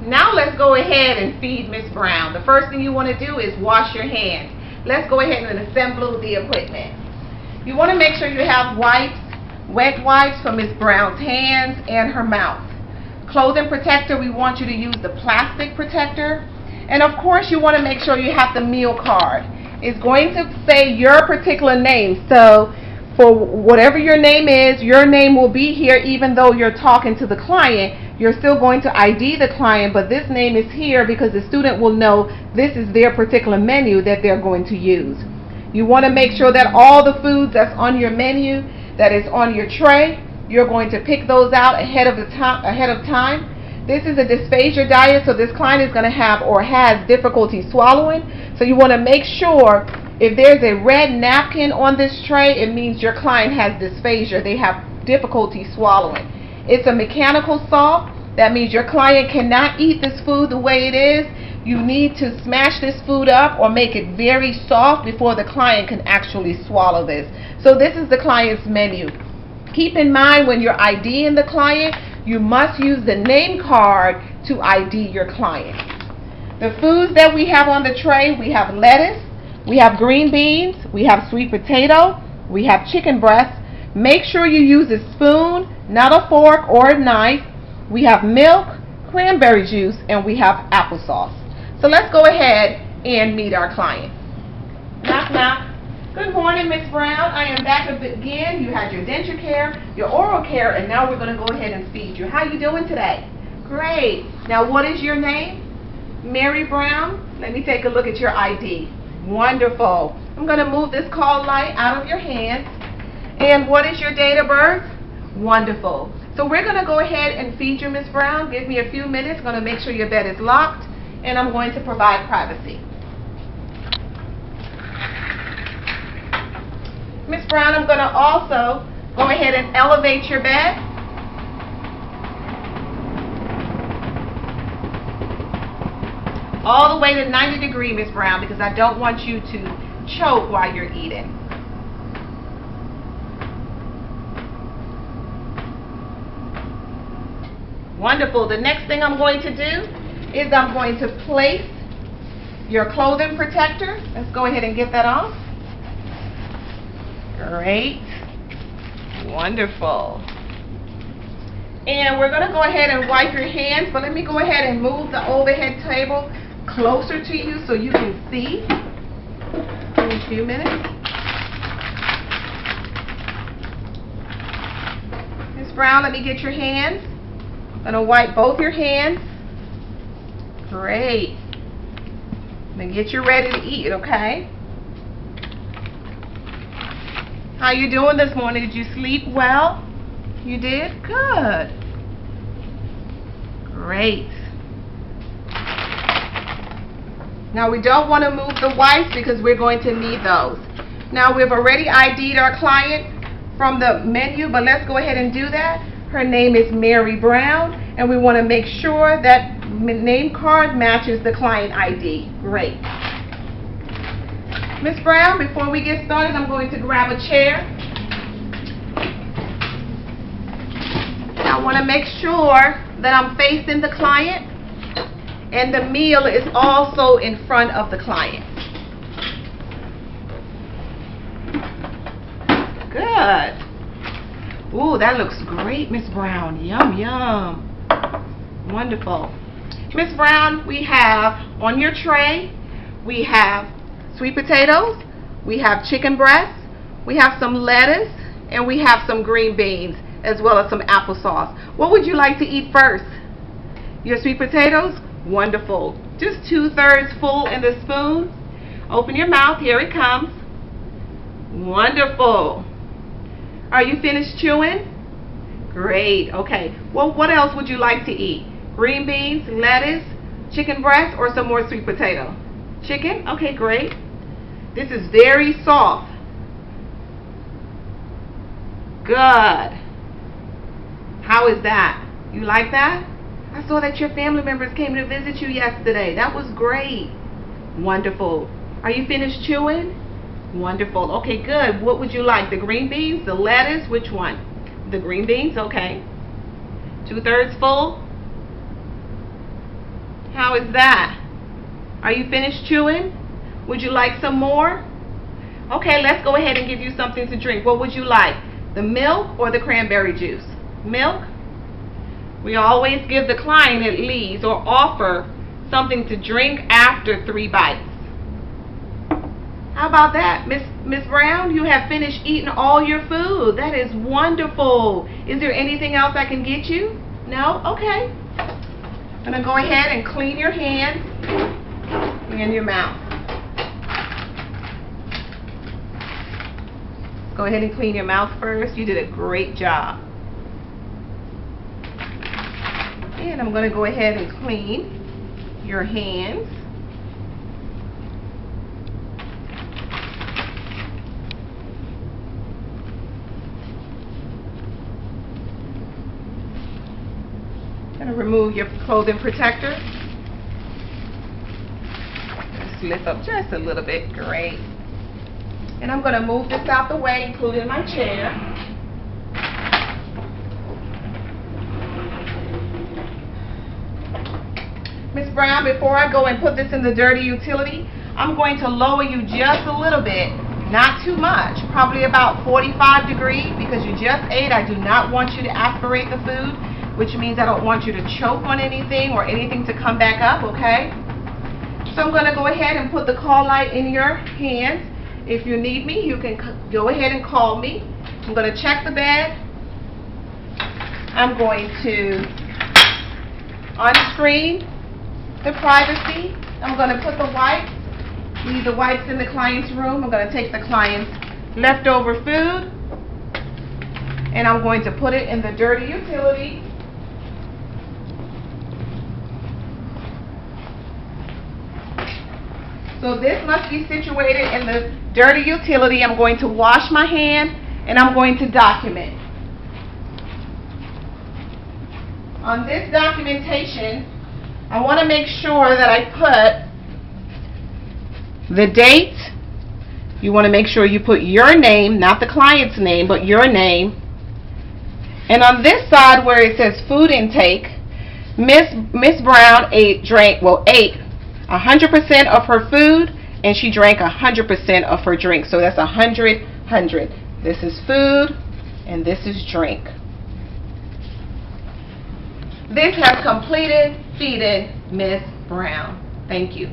Now let's go ahead and feed Miss Brown. The first thing you want to do is wash your hands. Let's go ahead and assemble the equipment. You want to make sure you have wipes, wet wipes for Miss Brown's hands and her mouth. Clothing protector, we want you to use the plastic protector. And of course you want to make sure you have the meal card. It's going to say your particular name. So for whatever your name is, your name will be here even though you're talking to the client. You're still going to ID the client, but this name is here because the student will know this is their particular menu that they're going to use. You want to make sure that all the foods that's on your menu, that is on your tray, you're going to pick those out ahead of time. This is a dysphagia diet, so this client is going to have or has difficulty swallowing. So you want to make sure if there's a red napkin on this tray, it means your client has dysphagia. They have difficulty swallowing. It's a mechanical saw. That means your client cannot eat this food the way it is. You need to smash this food up or make it very soft before the client can actually swallow this. So this is the client's menu. Keep in mind when you're IDing the client, you must use the name card to ID your client. The foods that we have on the tray, we have lettuce, we have green beans, we have sweet potato, we have chicken breast. Make sure you use a spoon, not a fork or a knife. We have milk, cranberry juice, and we have applesauce. So let's go ahead and meet our client. Knock, knock. Good morning, Miss Brown. I am back again. You had your denture care, your oral care, and now we're going to go ahead and feed you. How you doing today? Great. Now, what is your name? Mary Brown. Let me take a look at your ID. Wonderful. I'm going to move this call light out of your hands. And what is your date of birth? Wonderful. So we're going to go ahead and feed you, Miss Brown. Give me a few minutes. I'm going to make sure your bed is locked, and I'm going to provide privacy. Miss Brown, I'm going to also go ahead and elevate your bed. All the way to 90 degrees, Miss Brown, because I don't want you to choke while you're eating. Wonderful. The next thing I'm going to do is I'm going to place your clothing protector. Let's go ahead and get that off. Great. Wonderful. And we're going to go ahead and wipe your hands, but let me go ahead and move the overhead table closer to you so you can see. Give me a few minutes. Ms. Brown, let me get your hands. I'm going to wipe both your hands. Great. I'm going to get you ready to eat, okay? How you doing this morning? Did you sleep well? You did? Good. Great. Now we don't want to move the wipes because we're going to need those. Now we've already ID'd our client from the menu, but let's go ahead and do that. Her name is Mary Brown, and we want to make sure that name card matches the client ID. Great. Miss Brown, before we get started, I'm going to grab a chair. I want to make sure that I'm facing the client and the meal is also in front of the client. Good. Ooh, that looks great, Miss Brown. Yum, yum. Wonderful. Miss Brown, we have on your tray, we have sweet potatoes, we have chicken breast, we have some lettuce, and we have some green beans, as well as some applesauce. What would you like to eat first? Your sweet potatoes? Wonderful. Just 2/3 full in the spoon. Open your mouth. Here it comes. Wonderful. Are you finished chewing? Great. Okay. Well, what else would you like to eat? Green beans, lettuce, chicken breast, or some more sweet potato? Chicken? Okay, great. This is very soft. Good. How is that? You like that? I saw that your family members came to visit you yesterday. That was great. Wonderful. Are you finished chewing? Wonderful. Okay, good. What would you like? The green beans, the lettuce, which one? The green beans, okay. 2/3 full? How is that? Are you finished chewing? Would you like some more? Okay, let's go ahead and give you something to drink. What would you like? The milk or the cranberry juice? Milk? We always give the client at least or offer something to drink after 3 bites. How about that, Miss Brown? You have finished eating all your food. That is wonderful. Is there anything else I can get you? No? Okay. I'm going to go ahead and clean your hands and your mouth. Go ahead and clean your mouth first. You did a great job. And I'm going to go ahead and clean your hands. Going to remove your clothing protector. Just lift up just a little bit. Great. And I'm going to move this out the way, including my chair. Ms. Brown, before I go and put this in the dirty utility, I'm going to lower you just a little bit, not too much, probably about 45 degrees, because you just ate. I do not want you to aspirate the food, which means I don't want you to choke on anything or anything to come back up, okay? So I'm going to go ahead and put the call light in your hands. If you need me, you can go ahead and call me. I'm going to check the bed. I'm going to unscreen the privacy. I'm going to put the wipes, leave the wipes in the client's room. I'm going to take the client's leftover food and I'm going to put it in the dirty utility. So this must be situated in the dirty utility. I'm going to wash my hand and I'm going to document. On this documentation, I want to make sure that I put the date. You want to make sure you put your name, not the client's name, but your name. And on this side where it says food intake, Miss Brown ate 100% of her food and she drank 100% of her drink. So that's 100, 100. This is food and this is drink. This has completed feeding Miss Brown. Thank you.